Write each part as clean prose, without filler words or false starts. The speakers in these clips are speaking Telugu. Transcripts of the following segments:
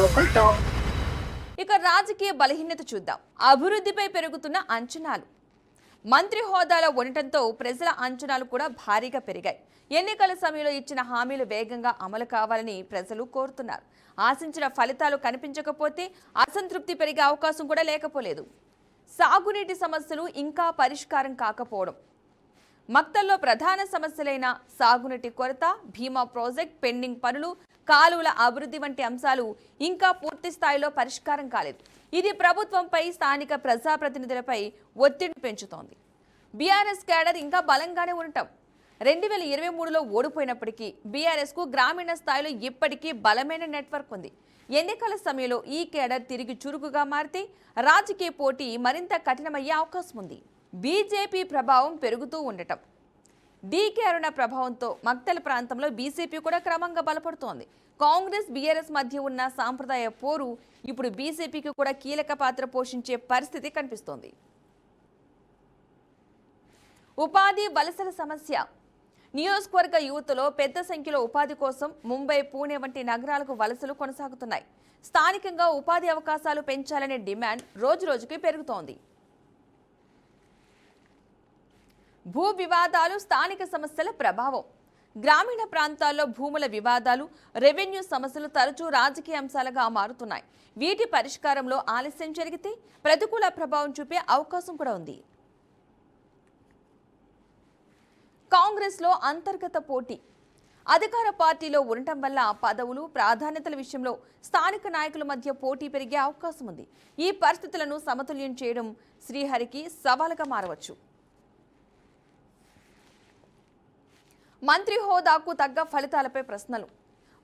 Local talk. ఇక రాజకీయ బలహీనత చూద్దాం. అభివృద్ధిపై పెరుగుతున్న అంచనాలు. మంత్రి హోదాలో ఉండటంతో ప్రజల అంచనాలు కూడా భారీగా పెరిగాయి. ఎన్నికల సమయంలో ఇచ్చిన హామీలు వేగంగా అమలు కావాలని ప్రజలు కోరుతున్నారు. ఆశించిన ఫలితాలు కనిపించకపోతే అసంతృప్తి పెరిగే అవకాశం కూడా లేకపోలేదు. సాగునీటి సమస్యలు ఇంకా పరిష్కారం కాకపోవడం, మక్తల్లో ప్రధాన సమస్యలైన సాగునీటి కొరత, భీమా ప్రాజెక్ట్ పెండింగ్ పనులు, కాలువల అభివృద్ధి వంటి అంశాలు ఇంకా పూర్తి స్థాయిలో పరిష్కారం కాలేదు. ఇది ప్రభుత్వంపై, స్థానిక ప్రజాప్రతినిధులపై ఒత్తిడి పెంచుతోంది. బీఆర్ఎస్ క్యాడర్ ఇంకా బలంగానే ఉండటం. 2023లో ఓడిపోయినప్పటికీ బీఆర్ఎస్కు గ్రామీణ స్థాయిలో ఇప్పటికీ బలమైన నెట్వర్క్ ఉంది. ఎన్నికల సమయంలో ఈ కేడర్ తిరిగి చురుకుగా మారితే రాజకీయ పోటీ మరింత కఠినమయ్యే అవకాశం ఉంది. బీజేపీ ప్రభావం పెరుగుతూ ఉండటం. డీకే అరుణ ప్రభావంతో మక్తల ప్రాంతంలో బీజేపీ కూడా క్రమంగా బలపడుతోంది. కాంగ్రెస్ బీఆర్ఎస్ మధ్య ఉన్న సాంప్రదాయ పోరు ఇప్పుడు బీజేపీకి కూడా కీలక పాత్ర పోషించే పరిస్థితి కనిపిస్తోంది. ఉపాధి వలసల సమస్య. నియోజకవర్గ యువతలో పెద్ద సంఖ్యలో ఉపాధి కోసం ముంబై, పూణే వంటి నగరాలకు వలసలు కొనసాగుతున్నాయి. స్థానికంగా ఉపాధి అవకాశాలు పెంచాలనే డిమాండ్ రోజురోజుకి పెరుగుతోంది. భూ వివాదాలు, స్థానిక సమస్యల ప్రభావం. గ్రామీణ ప్రాంతాల్లో భూముల వివాదాలు, రెవెన్యూ సమస్యలు తరచూ రాజకీయ అంశాలుగా మారుతున్నాయి. వీటి పరిష్కారంలో ఆలస్యం జరిగితే ప్రతికూల ప్రభావం చూపే అవకాశం కూడా ఉంది. కాంగ్రెస్లో అంతర్గత పోటీ. అధికార పార్టీలో ఉండటం వల్ల పదవులు, ప్రాధాన్యతల విషయంలో స్థానిక నాయకుల మధ్య పోటీ పెరిగే అవకాశం ఉంది. ఈ పరిస్థితులను సమతుల్యం చేయడం శ్రీహరికి సవాలుగా మారవచ్చు. మంత్రి హోదాకు తగ్గ ఫలితాలపై ప్రశ్నలు.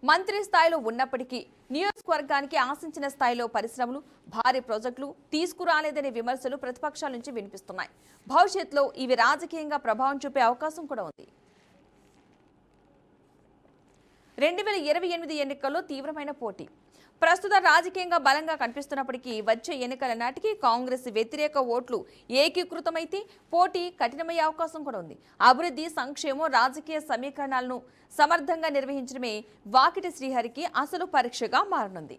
మంత్రి స్థాయిలో ఉన్నప్పటికీ నియోజకవర్గానికి ఆశించిన స్థాయిలో పరిశ్రమలు, భారీ ప్రాజెక్టులు తీసుకురాలేదనే విమర్శలు ప్రతిపక్షాల నుంచి వినిపిస్తున్నాయి. భవిష్యత్తులో ఇవి రాజకీయంగా ప్రభావం చూపే అవకాశం కూడా ఉంది. 2028 ఎన్నికల్లో తీవ్రమైన పోటీ. ప్రస్తుత రాజకీయంగా బలంగా కనిపిస్తున్నప్పటికీ వచ్చే ఎన్నికల నాటికి కాంగ్రెస్ వ్యతిరేక ఓట్లు ఏకీకృతమైతే పోటీ కఠినమయ్యే అవకాశం కూడా ఉంది. అభివృద్ధి, సంక్షేమం, రాజకీయ సమీకరణాలను సమర్థంగా నిర్వహించడమే వాకిటి శ్రీహరికి అసలు పరీక్షగా మారనుంది.